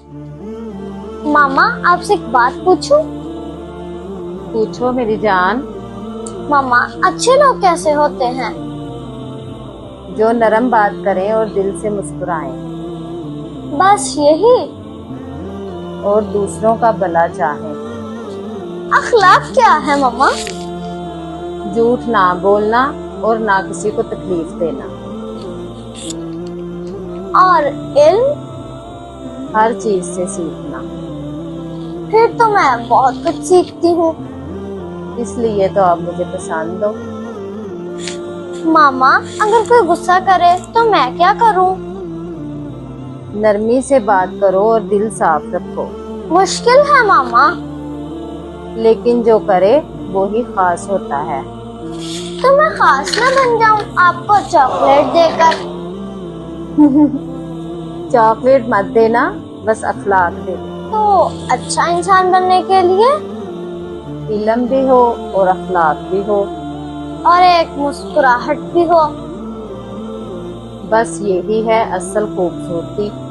मामा आपसे एक बात पूछूं? पूछो मेरी जान। मामा अच्छे लोग कैसे होते हैं? जो नरम बात करें और दिल से मुस्कुराएं बस यही? और दूसरों का भला चाहें। अखलाक क्या है मामा? झूठ ना बोलना और ना किसी को तकलीफ देना। और इल्म? हर चीज से सीखना। फिर तो मैं बहुत कुछ सीखती हूँ। इसलिए तो आप मुझे पसंद हो। मामा अगर कोई गुस्सा करे तो मैं क्या करूँ? नरमी से बात करो और दिल साफ रखो। मुश्किल है मामा। लेकिन जो करे वो ही खास होता है। तो मैं खास ना बन जाऊँ आपको चॉकलेट देकर? चॉकलेट मत देना, बस अखलाक दे दे। तो अच्छा इंसान बनने के लिए? इल्म भी हो और अखलाक भी हो। और एक मुस्कुराहट भी हो। बस यही है असल खूबसूरती।